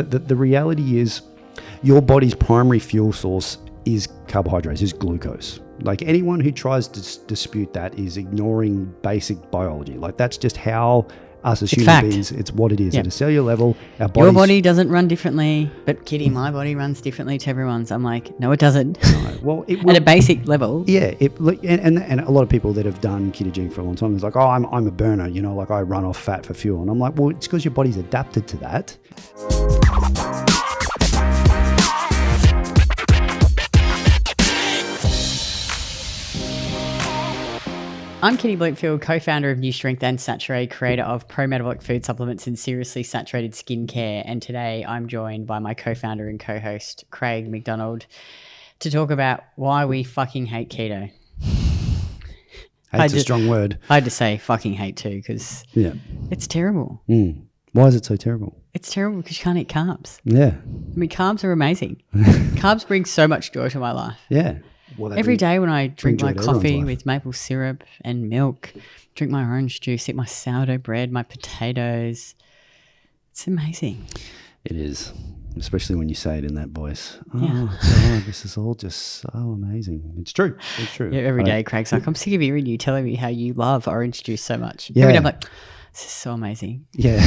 the reality is your body's primary fuel source is carbohydrates, is glucose. Like anyone who tries to dispute that is ignoring basic biology. Like that's just how us as human beings, it's what it is. At a cellular level, our bodies... Your body doesn't run differently, but Kitty, my body runs differently to everyone's. I'm like, no, it doesn't. No, well, it will, at a basic level. Yeah, and a lot of people that have done ketogenic for a long time, it's like, oh, I'm a burner, you know, like I run off fat for fuel. And I'm like, well, it's because your body's adapted to that. I'm Kitty Bleakfield, co-founder of New Strength and Saturée, creator of pro-metabolic food supplements and seriously saturated skincare. And today I'm joined by my co-founder and co-host, Craig McDonald, to talk about why we fucking hate keto. Hate's a strong word. I had to say fucking hate too because it's terrible. Why is it so terrible? It's terrible because you can't eat carbs. Yeah. I mean, carbs are amazing. Carbs bring so much joy to my life. Yeah. Well, every day when I drink my coffee with maple syrup and milk, drink my orange juice, eat my sourdough bread, my potatoes, it's amazing. It is, especially when you say it in that voice. Yeah. God, this is all just so amazing. It's true. It's true. Yeah, every day Craig's like, I'm sick of hearing you telling me how you love orange juice so much. Yeah. Every day I'm like, this is so amazing. Yeah.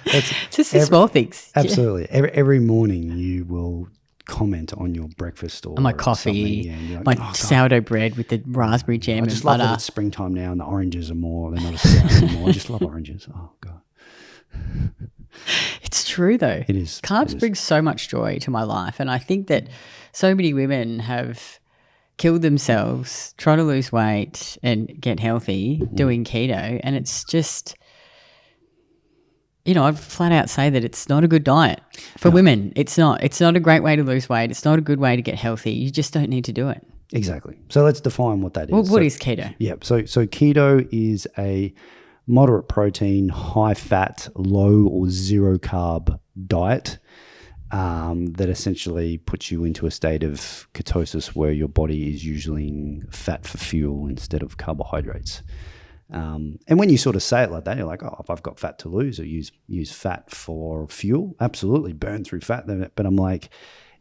It's just the small things. Absolutely. Every morning you will comment on your breakfast or my coffee, like, my sourdough bread with the raspberry jam and butter. I just love that it's springtime now and the oranges are more, they're not as sour anymore. I just love oranges. Oh, God. It's true though. It is. Carbs bring so much joy to my life. And I think that so many women have killed themselves trying to lose weight and get healthy doing keto. And it's just... You know, I'd flat out say that it's not a good diet for women. It's not. It's not a great way to lose weight. It's not a good way to get healthy. You just don't need to do it. Exactly. So let's define what that is. Well, what is keto? Yeah. So keto is a moderate protein, high fat, low or zero carb diet that essentially puts you into a state of ketosis where your body is using fat for fuel instead of carbohydrates. And when you sort of say it like that, you're like, oh, if I've got fat to lose or use fat for fuel, absolutely burn through fat. But I'm like,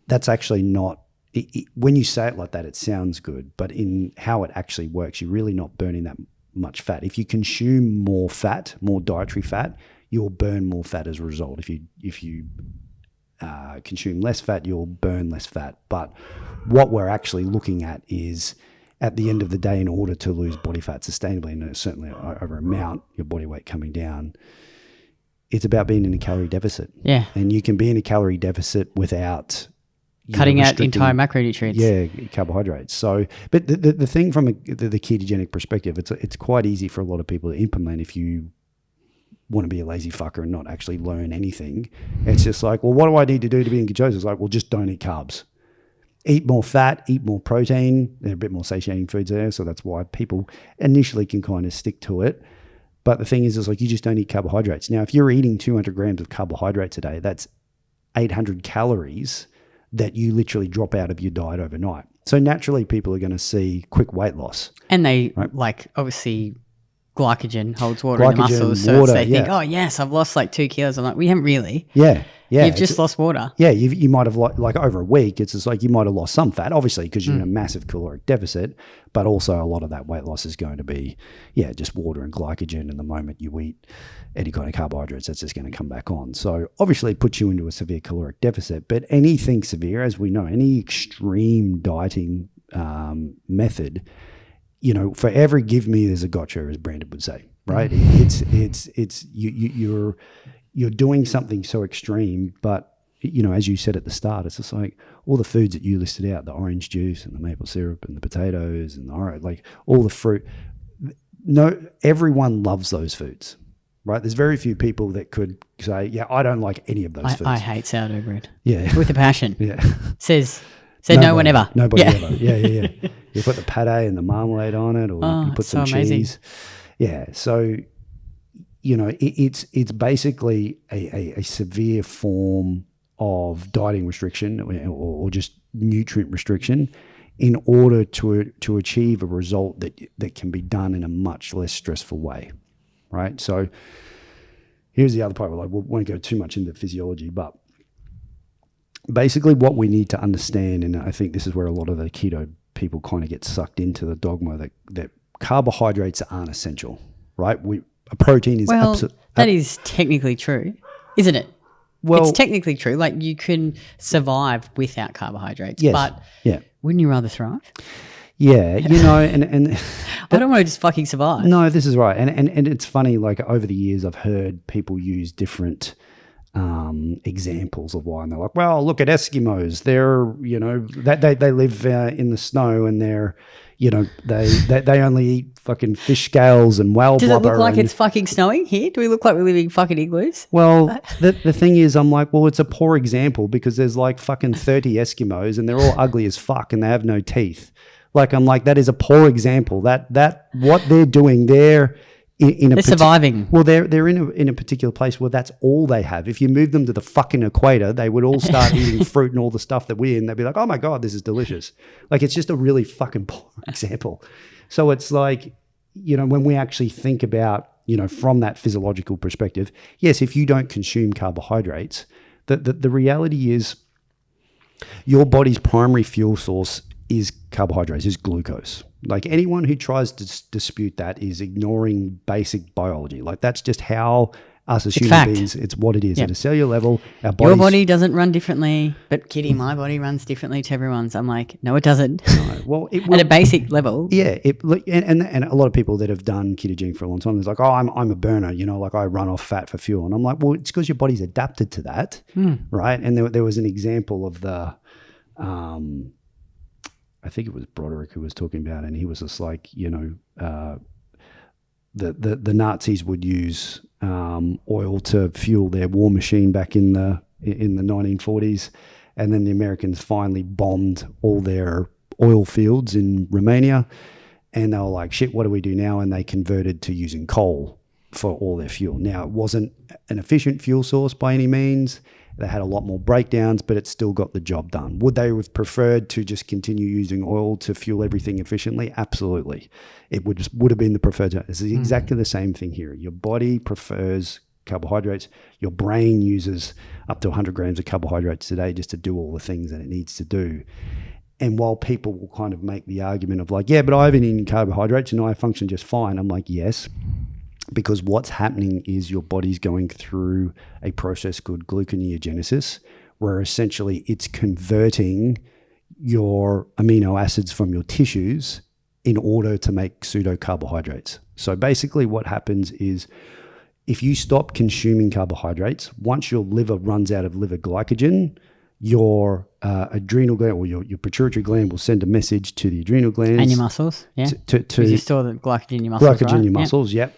that's actually not, when you say it like that, it sounds good. But in how it actually works, you're really not burning that much fat. If you consume more fat, more dietary fat, you'll burn more fat as a result. If you consume less fat, you'll burn less fat. But what we're actually looking at is, at the end of the day, in order to lose body fat sustainably, and certainly over amount, your body weight coming down, it's about being in a calorie deficit. Yeah. And you can be in a calorie deficit without cutting out entire macronutrients. Yeah, carbohydrates. So, but the thing from the ketogenic perspective, it's quite easy for a lot of people to implement if you want to be a lazy fucker and not actually learn anything. It's just like, well, what do I need to do to be in ketosis? It's like, well, just don't eat carbs. Eat more fat, eat more protein. There are a bit more satiating foods there, so that's why people initially can kind of stick to it. But the thing is like you just don't eat carbohydrates. Now, if you're eating 200 grams of carbohydrates a day, that's 800 calories that you literally drop out of your diet overnight. So naturally, people are going to see quick weight loss. And they like obviously glycogen holds water in the muscles, so they think, oh yes, I've lost like 2 kilos. I'm like, we haven't really. Yeah. You've just lost water. Yeah, you might have like over a week, it's just like you might have lost some fat, obviously, because you're in a massive caloric deficit, but also a lot of that weight loss is going to be, just water and glycogen. And the moment you eat any kind of carbohydrates, that's just going to come back on. So obviously it puts you into a severe caloric deficit, but anything severe, as we know, any extreme dieting method, you know, for every give me, there's a gotcha, as Brandon would say, right? It's you're doing something so extreme, but you know, as you said at the start, it's just like all the foods that you listed out, the orange juice and the maple syrup and the potatoes and like all the fruit. No, everyone loves those foods, right? There's very few people that could say, yeah, I don't like any of those foods. I hate sourdough bread. Yeah. With a passion. Yeah. Said no one ever. Nobody ever. Yeah. You put the pate and the marmalade on it, or you put some cheese. Yeah. So, you know, it's basically a severe form of dieting restriction or just nutrient restriction in order to achieve a result that can be done in a much less stressful way, right? So here's the other part. We won't go too much into physiology, but basically what we need to understand, and I think this is where a lot of the keto people kind of get sucked into the dogma that carbohydrates aren't essential, right? A protein is that is technically true, isn't it? Well, it's technically true. Like you can survive without carbohydrates, yes, but wouldn't you rather thrive? Yeah, and I don't want to just fucking survive. No, this is right. And it's funny, like over the years I've heard people use different examples of why, and they're like, well, look at Eskimos. They're, they live in the snow, and they're, they only eat fucking fish scales and whale blubber. Does it look like it's fucking snowing here? Do we look like we're living in fucking igloos? Well, the thing is, I'm like, well, it's a poor example because there's like fucking 30 Eskimos and they're all ugly as fuck and they have no teeth. Like, I'm like, that is a poor example. That what they're doing, they're surviving. Well, they're in a particular place where that's all they have. If you move them to the fucking equator, they would all start eating fruit and all the stuff that we're in. They'd be like, oh my God, this is delicious. Like, it's just a really fucking poor example. So it's like, when we actually think about, from that physiological perspective, yes, if you don't consume carbohydrates, the reality is your body's primary fuel source is carbohydrates, is glucose. Like, anyone who tries to dispute that is ignoring basic biology. Like, that's just how us as human beings, it's what it is. At a cellular level, our bodies... Your body doesn't run differently, but Kitty, my body runs differently to everyone's. I'm like, no, it doesn't. No. Well, at a basic level. Yeah. And a lot of people that have done ketogenic for a long time, it's like, oh, I'm a burner, like I run off fat for fuel. And I'm like, well, it's because your body's adapted to that, right? And there was an example of the... I think it was Broderick who was talking about it, and he was just like, the Nazis would use oil to fuel their war machine back in the 1940s, and then the Americans finally bombed all their oil fields in Romania, and they were like, shit, what do we do now? And they converted to using coal for all their fuel. Now, it wasn't an efficient fuel source by any means. They had a lot more breakdowns, but it still got the job done. Would they have preferred to just continue using oil to fuel everything efficiently? Absolutely. It would have been the preferred. It's exactly the same thing here. Your body prefers carbohydrates. Your brain uses up to 100 grams of carbohydrates a day just to do all the things that it needs to do. And while people will kind of make the argument of like, yeah, but I haven't eaten carbohydrates and I function just fine. I'm like, yes. Because what's happening is your body's going through a process called gluconeogenesis, where essentially it's converting your amino acids from your tissues in order to make pseudo-carbohydrates. So basically what happens is if you stop consuming carbohydrates, once your liver runs out of liver glycogen, your adrenal gland or your pituitary gland will send a message to the adrenal glands. And your muscles, yeah. To you store the glycogen in your muscles, glycogen in your muscles, yep.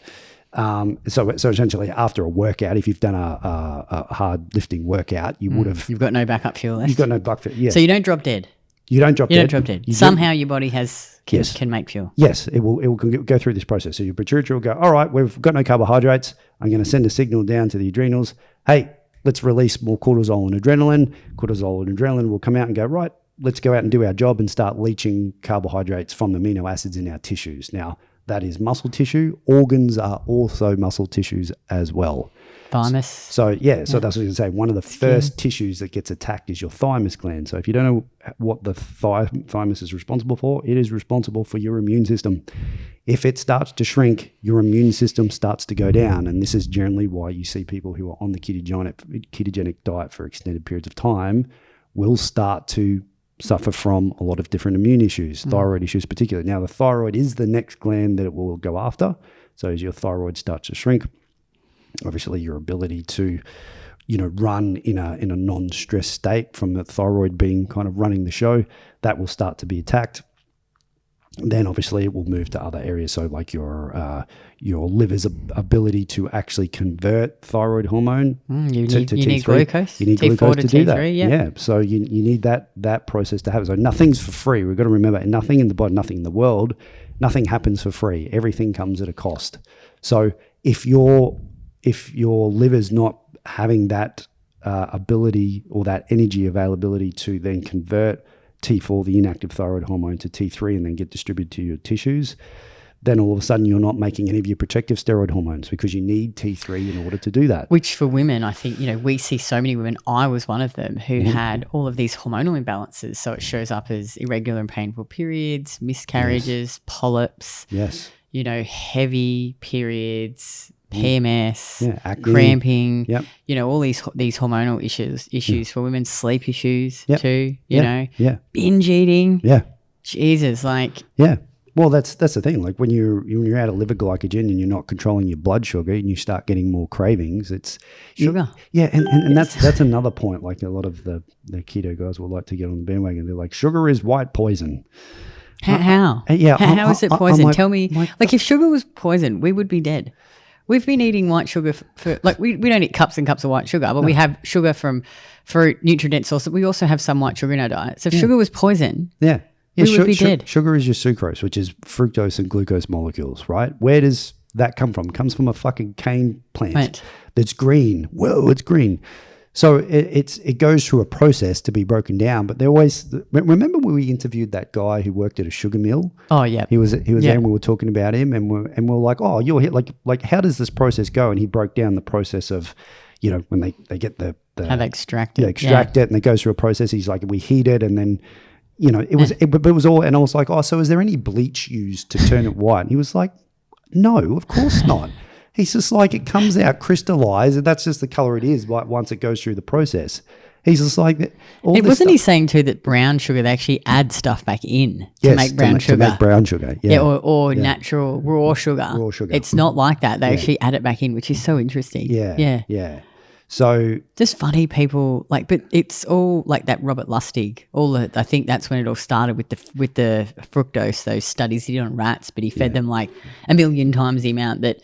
So essentially, after a workout, if you've done a hard lifting workout, you would have... You've got no backup fuel left. You've got no backup fuel, yeah. So you don't drop dead. You don't drop dead. Somehow your body can make fuel. Yes, it will go through this process. So your pituitary will go, all right, we've got no carbohydrates. I'm going to send a signal down to the adrenals. Hey, let's release more cortisol and adrenaline. Cortisol and adrenaline will come out and go, right, let's go out and do our job and start leaching carbohydrates from amino acids in our tissues. Now, that is muscle tissue. Organs are also muscle tissues as well. Thymus. So that's what I was going to say. One of the first tissues that gets attacked is your thymus gland. So if you don't know what the thymus is responsible for, it is responsible for your immune system. If it starts to shrink, your immune system starts to go down. And this is generally why you see people who are on the ketogenic diet for extended periods of time will start to suffer from a lot of different immune issues, thyroid issues particularly. Now, the thyroid is the next gland that it will go after. So as your thyroid starts to shrink, obviously your ability to, run in a non-stress state from the thyroid being kind of running the show, that will start to be attacked. Then obviously it will move to other areas. So like your liver's ability to actually convert thyroid hormone you to need T3. glucose. You need T4 glucose to do T3, that. yeah. So you need that process to happen. So nothing's for free. We've got to remember, nothing in the body, nothing in the world, nothing happens for free. Everything comes at a cost. So if your liver's not having that ability or that energy availability to then convert T4, the inactive thyroid hormone, to T3 and then get distributed to your tissues, then all of a sudden you're not making any of your protective steroid hormones because you need T3 in order to do that. Which for women, I think, we see so many women, I was one of them, who had all of these hormonal imbalances. So it shows up as irregular and painful periods, miscarriages, polyps, heavy periods, PMS, acne, cramping, all these hormonal issues for women, sleep issues too, binge eating. Yeah. Jesus, Well, that's the thing. Like when you're out of liver glycogen and you're not controlling your blood sugar and you start getting more cravings, it's sugar. And that's another point. Like a lot of the keto guys will like to get on the bandwagon. They're like, sugar is white poison. How? How is it poison? Tell me. If sugar was poison, we would be dead. We've been eating white sugar for we don't eat cups and cups of white sugar, but we have sugar from fruit, nutrient sources. We also have some white sugar in our diet. So if sugar was poison, we would be dead. Sugar is your sucrose, which is fructose and glucose molecules, right? Where does that come from? It comes from a fucking cane plant that's green. Whoa, it's green. So it goes through a process to be broken down. But remember when we interviewed that guy who worked at a sugar mill? Oh yeah, he was there, and we were talking about him, and we're like, oh, you're here, like how does this process go? And he broke down the process of, when they get the how they extract it, it, and it goes through a process. He's like, we heat it, and then. But it was all, and I was like, oh, so is there any bleach used to turn it white? And he was like, no, of course not. He's just like, it comes out crystallized, and that's just the color it is once it goes through the process. He's just like that. Wasn't he saying too that brown sugar, they actually add stuff back in to make brown sugar? To make brown sugar, or natural raw sugar. Raw sugar. It's not like that. They actually add it back in, which is so interesting. Yeah. So just funny people, but it's all like that Robert Lustig. I think that's when it all started with the fructose. Those studies he did on rats, but he fed them like a million times the amount that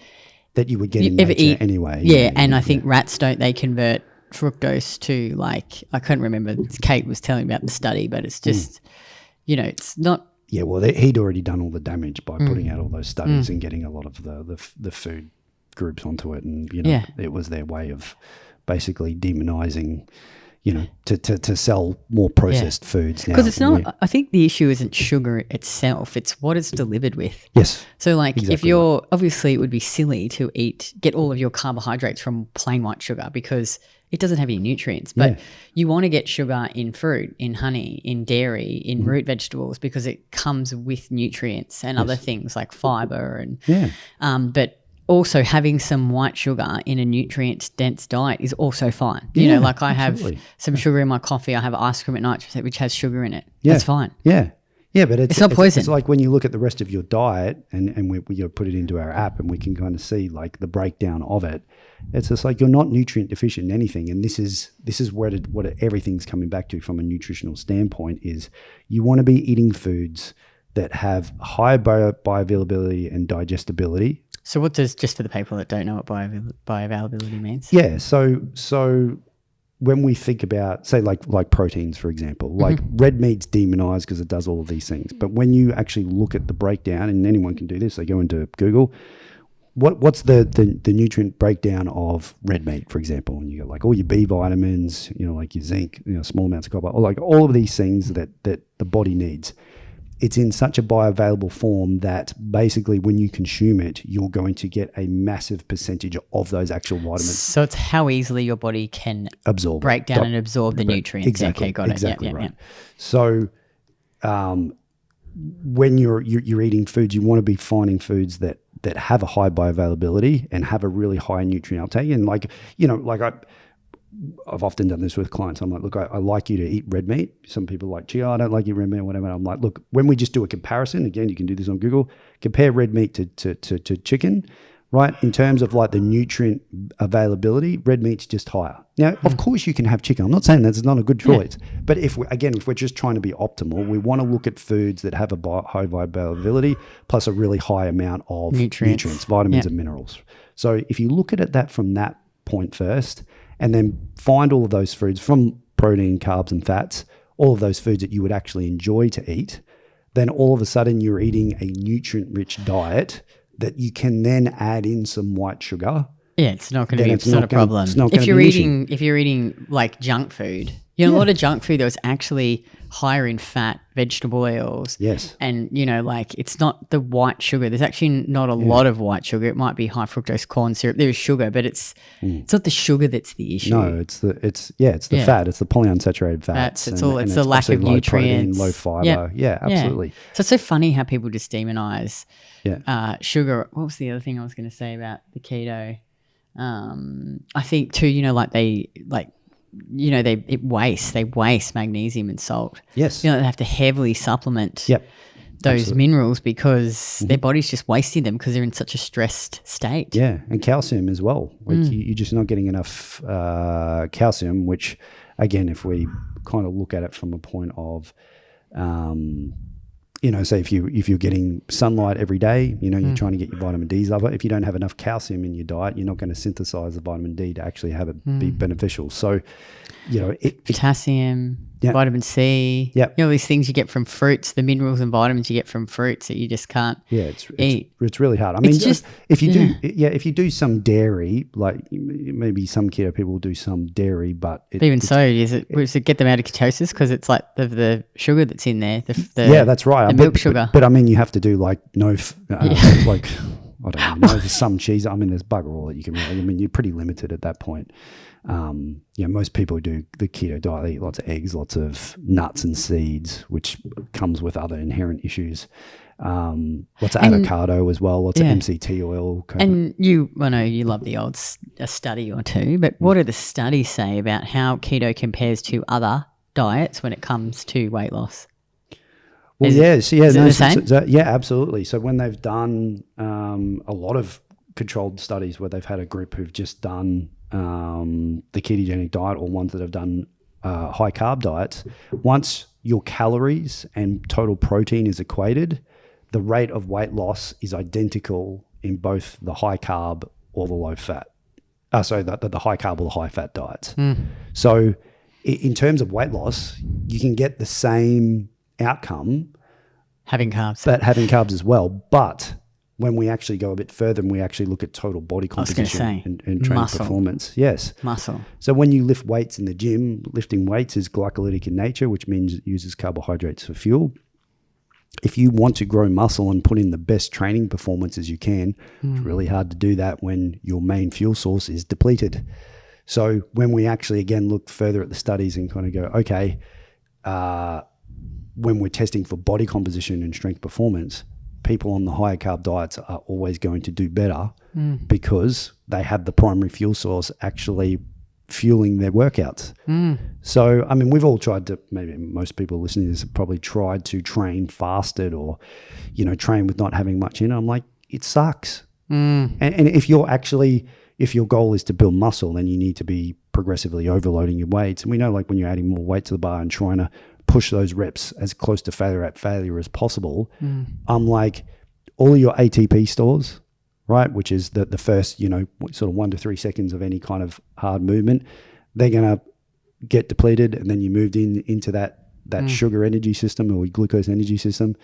you would get in nature anyway. Yeah, and I think rats they convert fructose to I couldn't remember. Kate was telling me about the study, but it's just it's not. Yeah, well, he'd already done all the damage by putting out all those studies and getting a lot of the food groups onto it, and it was their way of basically demonizing, to sell more processed foods now. Because it's not, I think the issue isn't sugar itself, it's what it's delivered with. Yes. So if you're, obviously it would be silly to get all of your carbohydrates from plain white sugar because it doesn't have any nutrients, but you want to get sugar in fruit, in honey, in dairy, in root vegetables because it comes with nutrients and other things like fiber but also having some white sugar in a nutrient-dense diet is also fine. I have some sugar in my coffee. I have ice cream at night which has sugar in it. Yeah. That's fine. Yeah. Yeah, but it's not poison. It's like when you look at the rest of your diet and we put it into our app and we can kind of see the breakdown of it. It's just like you're not nutrient deficient in anything. And this is what everything's coming back to from a nutritional standpoint is you want to be eating foods that have high bioavailability and digestibility. So what does, just for the people that don't know what bioavailability means? Yeah, so when we think about, say, like proteins, for example, red meat's demonized because it does all of these things. But when you actually look at the breakdown, and anyone can do this, they go into Google, what's the nutrient breakdown of red meat, for example? And you got all your B vitamins, like your zinc, small amounts of copper, or all of these things that the body needs. It's in such a bioavailable form that basically when you consume it, you're going to get a massive percentage of those actual vitamins. So it's how easily your body can break down and absorb the nutrients. Exactly. Okay, got it. Exactly right. So when you're eating foods, you want to be finding foods that have a high bioavailability and have a really high nutrient uptake. And I've often done this with clients. I'm like, look, I like you to eat red meat. Some people are like, gee, I don't like you red meat or whatever. I'm like, look, when we just do a comparison, again, you can do this on Google, compare red meat to chicken, right? In terms of the nutrient availability, red meat's just higher. Now, of course you can have chicken. I'm not saying that's not a good choice, but if we're just trying to be optimal, we want to look at foods that have a high bioavailability plus a really high amount of nutrients vitamins and minerals. So if you look at that from that point first, and then find all of those foods from protein, carbs, and fats, all of those foods that you would actually enjoy to eat, then all of a sudden you're eating a nutrient-rich diet that you can then add in some white sugar. Yeah, it's not going to be. It's not a problem. If you're eating like junk food, a lot of junk food that was actually higher in fat, vegetable oils. Yes. And, like it's not the white sugar. There's actually not a lot of white sugar. It might be high fructose corn syrup. There is sugar, but it's not the sugar that's the issue. No, it's the fat. It's the polyunsaturated fats. It's the lack of nutrients. Low fiber. Yeah, absolutely. Yeah. So it's so funny how people just demonize sugar. What was the other thing I was going to say about the keto? I think too, they waste magnesium and salt. Yes. They have to heavily supplement those minerals because their body's just wasting them because they're in such a stressed state. Yeah, and calcium as well. Like you're just not getting enough calcium, which again, if we kind of look at it from a point of say if you're getting sunlight every day, you're trying to get your vitamin D's up. If you don't have enough calcium in your diet, you're not going to synthesize the vitamin D to actually have it be beneficial. So, potassium, vitamin C, these things you get from fruits, the minerals and vitamins you get from fruits that you just can't eat. It's really hard. I mean, if you do some dairy, like maybe some keto people will do some dairy, but does it get them out of ketosis because it's like the sugar that's in there? That's right. The milk sugar. But I mean, you have to do like like I don't even know. There's some cheese. I mean, there's bugger all that you can really. I mean, you're pretty limited at that point. Most people who do the keto diet, they eat lots of eggs, lots of nuts and seeds, which comes with other inherent issues. Lots of avocado as well, lots of MCT oil. And I know you love a study or two, but what do the studies say about how keto compares to other diets when it comes to weight loss? Well, the same? Absolutely. So when they've done a lot of controlled studies where they've had a group who've just done the ketogenic diet or ones that have done high carb diets, once your calories and total protein is equated, the rate of weight loss is identical in both the high carb or the low fat. The high carb or the high fat diets. So in terms of weight loss, you can get the same outcome having carbs, but having carbs as well. But when we actually go a bit further and we actually look at total body composition and training performance, muscle. So when you lift weights in the gym, lifting weights is glycolytic in nature, which means it uses carbohydrates for fuel. If you want to grow muscle and put in the best training performance as you can, it's really hard to do that when your main fuel source is depleted. So when we actually again look further at the studies and kind of go, okay, when we're testing for body composition and strength performance, people on the higher carb diets are always going to do better because they have the primary fuel source actually fueling their workouts. So, I mean, we've all tried to, maybe most people listening to this have probably tried to train fasted or, train with not having much in it. I'm like, it sucks. And if your goal is to build muscle, then you need to be progressively overloading your weights. And we know, like, when you're adding more weight to the bar and trying to push those reps as close to failure as possible, I'm like, all of your ATP stores, right, which is the first, sort of 1 to 3 seconds of any kind of hard movement, they're going to get depleted, and then you moved into that sugar energy system or glucose energy system.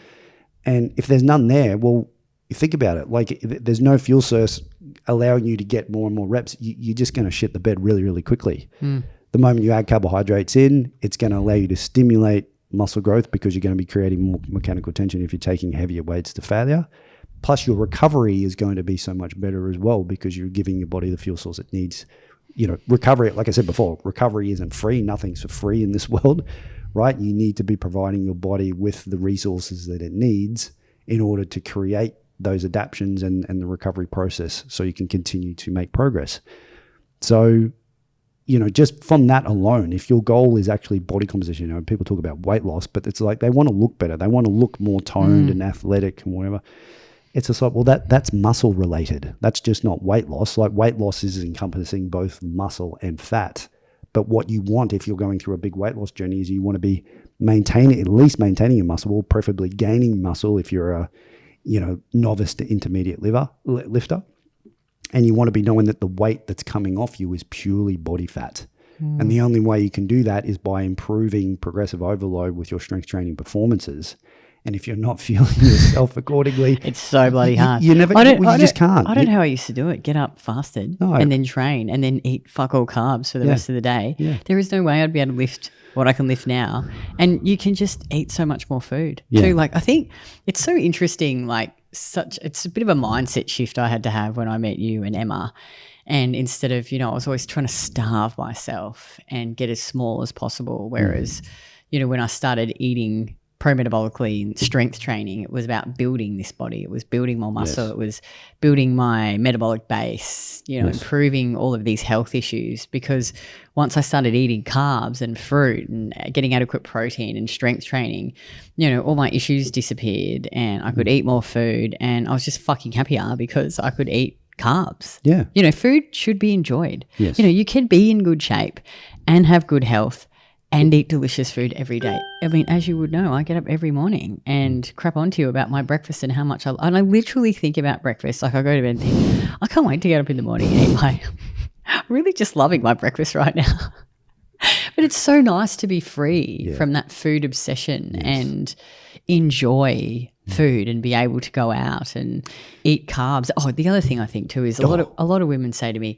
And if there's none there, well, you think about it, like if there's no fuel source allowing you to get more and more reps, you're just going to shit the bed really, really quickly. The moment you add carbohydrates in, it's going to allow you to stimulate muscle growth because you're going to be creating more mechanical tension if you're taking heavier weights to failure. Plus your recovery is going to be so much better as well because you're giving your body the fuel source it needs. Recovery, like I said before, recovery isn't free. Nothing's for free in this world, right? You need to be providing your body with the resources that it needs in order to create those adaptions and the recovery process so you can continue to make progress. So, just from that alone, if your goal is actually body composition, people talk about weight loss, but it's like they want to look better. They want to look more toned and athletic and whatever. It's just like, well, that's muscle related. That's just not weight loss. Like weight loss is encompassing both muscle and fat. But what you want if you're going through a big weight loss journey is you want to be at least maintaining your muscle, preferably gaining muscle if you're a, novice to intermediate lifter. And you want to be knowing that the weight that's coming off you is purely body fat. And the only way you can do that is by improving progressive overload with your strength training performances And if you're not fueling yourself accordingly, it's so bloody hard. You just can't. I don't know how I used to do it. Get up fasted and then train and then eat fuck all carbs for the rest of the day. Yeah. There is no way I'd be able to lift what I can lift now. And you can just eat so much more food too. Like, I think it's so interesting, like it's a bit of a mindset shift I had to have when I met you and Emma. And instead of, I was always trying to starve myself and get as small as possible. Whereas, when I started eating pro-metabolically and strength training, it was about building this body. It was building more muscle. Yes. It was building my metabolic base, improving all of these health issues. Because once I started eating carbs and fruit and getting adequate protein and strength training, all my issues disappeared and I could eat more food and I was just fucking happier because I could eat carbs. Yeah. Food should be enjoyed. Yes. You can be in good shape and have good health and eat delicious food every day. I mean, as you would know, I get up every morning and crap onto you about my breakfast and how much I literally think about breakfast. Like I go to bed and think, I can't wait to get up in the morning and eat I'm really just loving my breakfast right now. But it's so nice to be free from that food obsession and enjoy food and be able to go out and eat carbs. Oh, the other thing I think too is a lot of women say to me,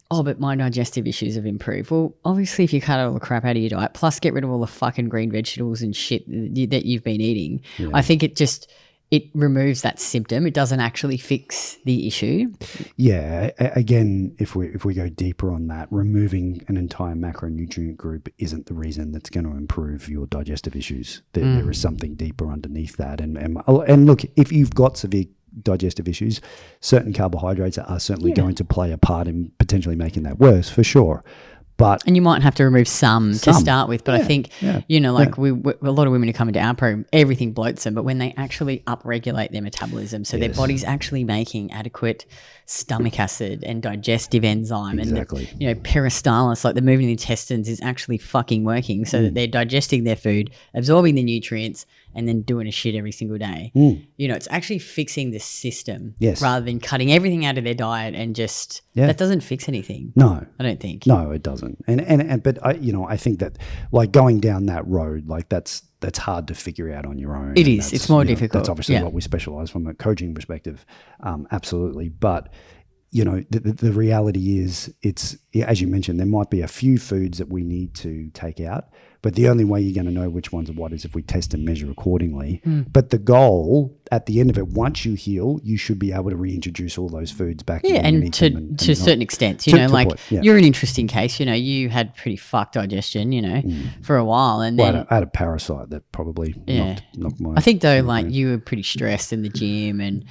oh, but my digestive issues have improved. Well, obviously if you cut all the crap out of your diet, plus get rid of all the fucking green vegetables and shit that you've been eating, I think it removes that symptom. It doesn't actually fix the issue. Yeah. Again, if we go deeper on that, removing an entire macronutrient group isn't the reason that's going to improve your digestive issues. There is something deeper underneath that. And look, if you've got severe digestive issues, certain carbohydrates are certainly going to play a part in potentially making that worse, for sure. And you might have to remove some to start with. But I think, a lot of women who come into our program, everything bloats them. But when they actually upregulate their metabolism, so their body's actually making adequate stomach acid and digestive enzyme and, peristalsis, like the movement of the intestines is actually fucking working so that they're digesting their food, absorbing the nutrients and then doing a shit every single day. It's actually fixing the system rather than cutting everything out of their diet and just that doesn't fix anything. No, I don't think. No, it doesn't. But I think that like going down that road, like that's hard to figure out on your own. It is. It's more difficult. That's obviously what we specialize from a coaching perspective. Absolutely. But the reality is it's, as you mentioned, there might be a few foods that we need to take out, but the only way you're going to know which ones are what is if we test and measure accordingly. But the goal at the end of it, once you heal, you should be able to reintroduce all those foods back. Yeah, and to a certain extent, you're an interesting case. You had pretty fucked digestion, for a while, and then I had a parasite that probably knocked my. I think though, like you were pretty stressed in the gym, and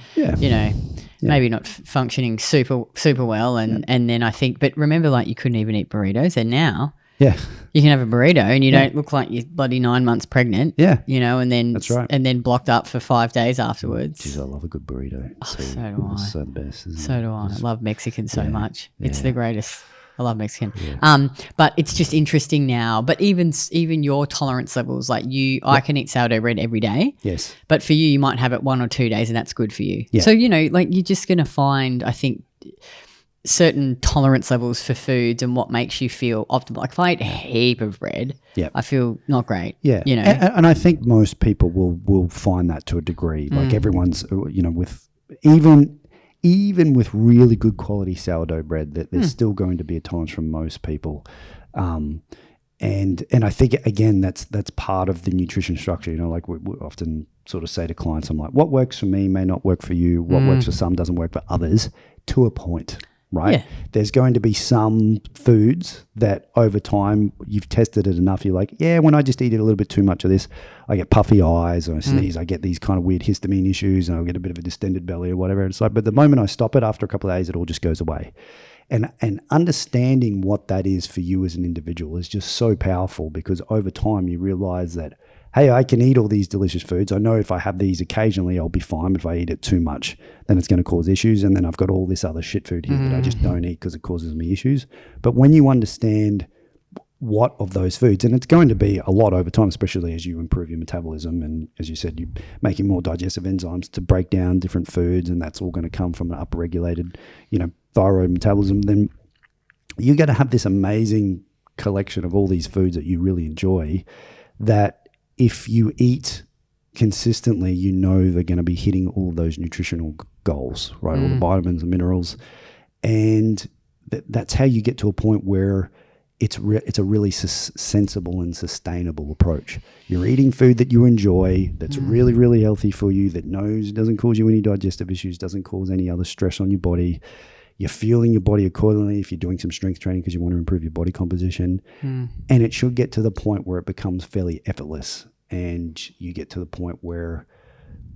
maybe not functioning super well, and then I think, but remember, like you couldn't even eat burritos, and now. Yeah. You can have a burrito and you don't look like you're bloody 9 months pregnant. Yeah. And then that's right. And then blocked up for 5 days afterwards. Jeez, I love a good burrito. Oh, so do I. It's so the best. So do I. I love Mexican so much. It's the greatest. I love Mexican. Yeah. But it's just interesting now. But even your tolerance levels, like I can eat sourdough bread every day. Yes. But for you might have it 1 or 2 days and that's good for you. Yeah. So, like you're just going to find, I think, certain tolerance levels for foods and what makes you feel optimal. Like if I eat a heap of bread, I feel not great. Yeah. And I think most people will find that to a degree. Like everyone's, with even with really good quality sourdough bread, that there's still going to be a tolerance from most people. And I think, again, that's part of the nutrition structure. Like we often sort of say to clients, I'm like, what works for me may not work for you. What works for some doesn't work for others, to a point. Right? Yeah. There's going to be some foods that over time you've tested it enough. You're like, when I just eat a little bit too much of this, I get puffy eyes or I sneeze. I get these kind of weird histamine issues and I'll get a bit of a distended belly or whatever. It's like, but the moment I stop it, after a couple of days, it all just goes away. And understanding what that is for you as an individual is just so powerful, because over time you realize that, hey, I can eat all these delicious foods. I know if I have these occasionally, I'll be fine. But if I eat it too much, then it's going to cause issues. And then I've got all this other shit food here that I just don't eat because it causes me issues. But when you understand what of those foods, and it's going to be a lot over time, especially as you improve your metabolism. And as you said, you're making more digestive enzymes to break down different foods, and that's all going to come from an upregulated, thyroid metabolism. Then you're going to have this amazing collection of all these foods that you really enjoy, that if you eat consistently, you know they're going to be hitting all of those nutritional goals, right? All the vitamins and minerals. And that's how you get to a point where it's a really sensible and sustainable approach. You're eating food that you enjoy, that's really, really healthy for you, that doesn't cause you any digestive issues, doesn't cause any other stress on your body. You're fueling your body accordingly if you're doing some strength training because you want to improve your body composition. And it should get to the point where it becomes fairly effortless. And you get to the point where,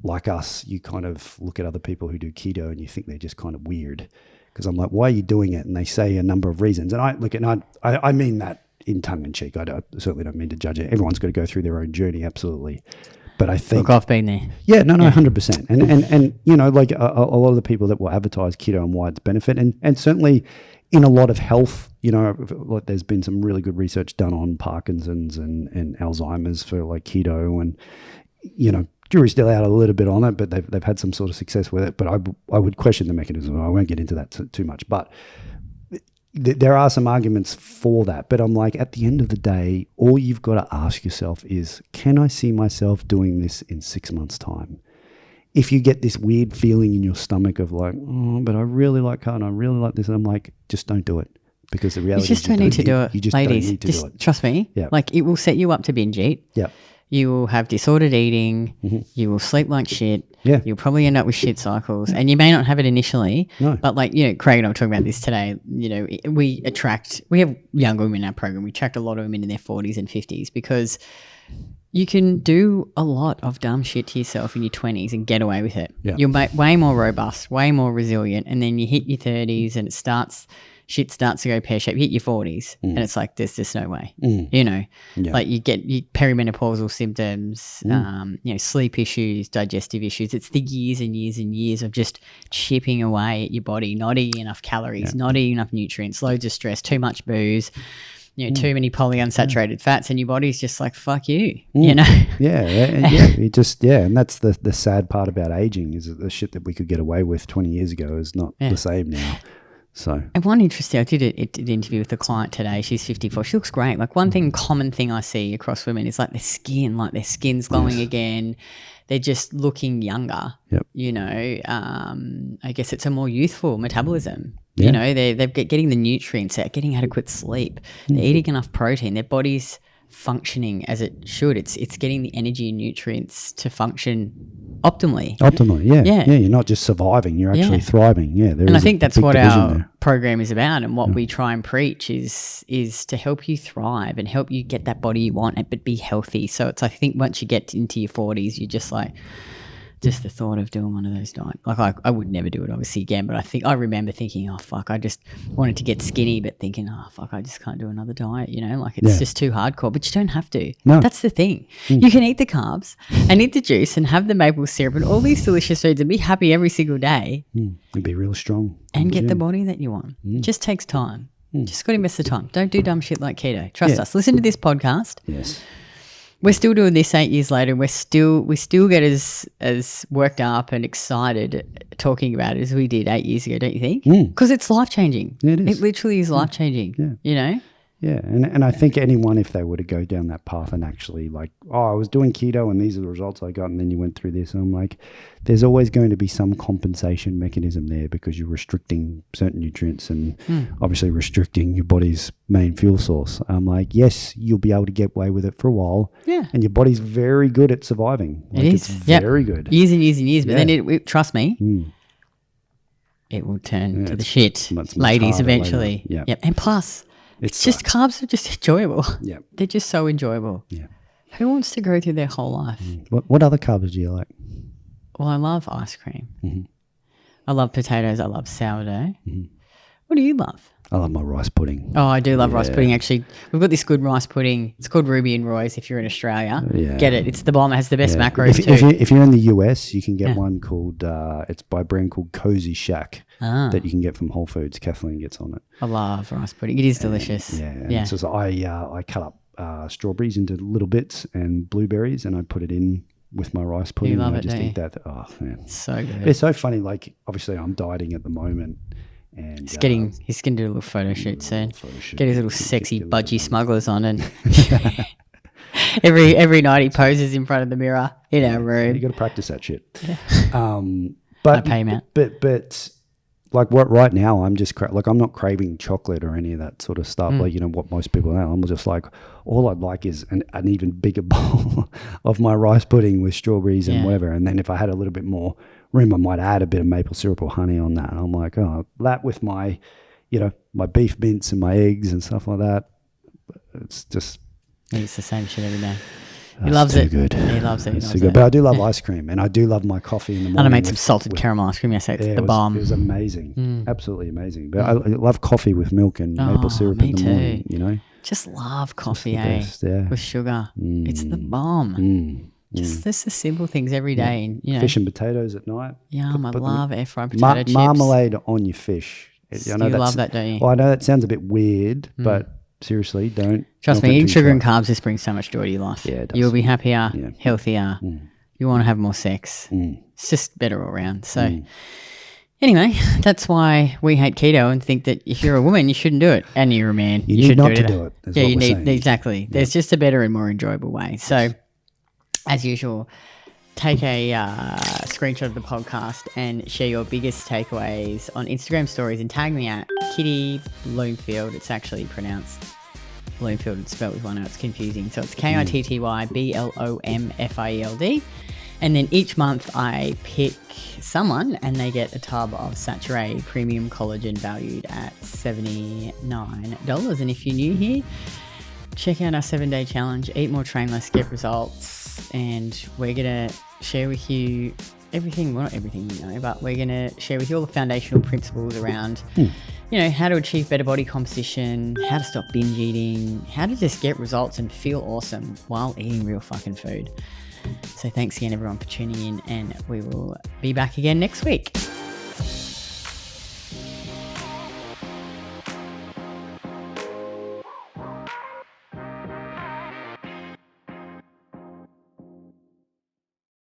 like us, you kind of look at other people who do keto and you think they're just kind of weird. Because I'm like, why are you doing it? And they say a number of reasons. And I mean that in tongue in cheek. I certainly don't mean to judge it. Everyone's got to go through their own journey, absolutely. But I think, look, I've been there. Yeah, no, 100%. And you know, like a lot of the people that will advertise keto and why it's benefit, and certainly in a lot of health, you know, like there's been some really good research done on Parkinson's and Alzheimer's for like keto, and you know, jury's still out a little bit on it, but they've had some sort of success with it. But I would question the mechanism. I won't get into that too much, but there are some arguments for that. But I'm like, at the end of the day, all you've got to ask yourself is, can I see myself doing this in 6 months' time? If you get this weird feeling in your stomach of like, oh, but I really like carb and I really like this, and I'm like, just don't do it. Because the reality is you just don't need to do it. You just ladies, don't need to just do it. trust me. Yeah. Like, it will set you up to binge eat. Yeah. You will have disordered eating. You will sleep like shit. Yeah. You'll probably end up with shit cycles. And you may not have it initially. No. But like, you know, Craig and I were talking about this today. You know, we have young women in our program. We attract a lot of women in their 40s and 50s because you can do a lot of dumb shit to yourself in your 20s and get away with it. Yeah. You're way more robust, way more resilient. And then you hit your 30s and shit starts to go pear-shaped. You hit your 40s and it's like, there's just no way. You know, like you get perimenopausal symptoms, you know, sleep issues, digestive issues. It's the years and years and years of just chipping away at your body, not eating enough calories, not eating enough nutrients, loads of stress, too much booze, you know, too many polyunsaturated fats, and your body's just like, fuck you, you know? And that's the sad part about aging, is that the shit that we could get away with 20 years ago is not the same now. So, and one interesting, I did an interview with a client today. She's 54. She looks great. Like, common thing I see across women is like their skin's glowing again. They're just looking younger. Yep. You know, I guess it's a more youthful metabolism. Yeah. You know, they're getting the nutrients, they're getting adequate sleep, they're eating enough protein, their body's functioning as it should. It's getting the energy and nutrients to function optimally. Yeah. You're not just surviving, you're actually thriving. Yeah, and I think that's what our program is about, and what we try and preach is to help you thrive and help you get that body you want, but be healthy. So it's, I think once you get into your 40s, you're just like, just the thought of doing one of those diets. Like, I would never do it obviously again, but I remember thinking, oh fuck, I just wanted to get skinny, but thinking, oh fuck, I just can't do another diet, you know, like it's just too hardcore. But you don't have to. No. That's the thing. You can eat the carbs and eat the juice and have the maple syrup and all these delicious foods and be happy every single day. And be real strong. And get the body that you want. It just takes time. Just got to invest the time. Don't do dumb shit like keto. Trust us. Listen to this podcast. Yes. We're still doing this 8 years later. We still get as worked up and excited talking about it as we did 8 years ago, don't you think? Because it's life-changing. Yeah, it is. It literally is life-changing, you know? Yeah, and I think anyone, if they were to go down that path and actually like, oh, I was doing keto and these are the results I got, and then you went through this, and I'm like, there's always going to be some compensation mechanism there because you're restricting certain nutrients and obviously restricting your body's main fuel source. I'm like, yes, you'll be able to get away with it for a while. Yeah. And your body's very good at surviving. Like, it is. It's very good. Years and years and years. But then it trust me, it will turn to the shit, ladies, eventually. Yep. And plus, it's just carbs are just enjoyable. Yeah. They're just so enjoyable. Yeah. Who wants to go through their whole life? What other carbs do you like? Well, I love ice cream. I love potatoes. I love sourdough. What do you love? I love my rice pudding. Oh, I do love rice pudding, actually. We've got this good rice pudding. It's called Ruby and Roy's if you're in Australia. Yeah. Get it. It's the bomb. It has the best macros too. If you're in the US, you can get one called, it's by a brand called Cozy Shack that you can get from Whole Foods. Kathleen gets on it. I love rice pudding. It is delicious. Yeah. So I cut up strawberries into little bits and blueberries, and I put it in with my rice pudding. You love and it, I just don't eat that. Oh, man. So good. It's so funny. Like, obviously, I'm dieting at the moment. And he's going to do a little photo shoot soon. Get his little sexy budgie smugglers on and every night he poses in front of the mirror in our room. You got to practice that shit. I pay him out. But like right now, I'm just like I'm not craving chocolate or any of that sort of stuff. Like what most people are. I'm just like all I'd like is an even bigger bowl of my rice pudding with strawberries and whatever. And then if I had a little bit more room, I might add a bit of maple syrup or honey on that. And I'm like, oh, that with my my beef mince and my eggs and stuff like that. It's just it's the same shit every day. He loves it. Good. He loves it. It's too good. But I do love ice cream, and I do love my coffee in the morning. And I made some salted caramel ice cream yesterday. It's the bomb. It was amazing. Absolutely amazing. But I love coffee with milk and maple syrup in the morning, Just love coffee, best, with sugar. It's the bomb. Just the simple things every day. Fish and potatoes at night. I love air fried potato chips. Marmalade on your fish. You love that, don't you? Well, I know that sounds a bit weird, but seriously, don't. Trust me, eating sugar and carbs just brings so much joy to your life. Yeah, it does. You'll be happier, healthier. You want to have more sex. It's just better all around. So anyway, that's why we hate keto and think that if you're a woman, you shouldn't do it. And you're a man, you need not to do it. Yeah, you need, exactly. There's just a better and more enjoyable way. So as usual, take a screenshot of the podcast and share your biggest takeaways on Instagram stories and tag me at Kitty Bloomfield. It's actually pronounced Bloomfield. It's spelled with one O. It's confusing. So it's KITTYBLOMFIELD. And then each month I pick someone and they get a tub of Saturée Premium Collagen valued at $79. And if you're new here, check out our 7-day challenge. Eat more, train less, get results. And we're going to share with you everything, well, not everything you know, but we're going to share with you all the foundational principles around, how to achieve better body composition, how to stop binge eating, how to just get results and feel awesome while eating real fucking food. So thanks again, everyone, for tuning in, and we will be back again next week.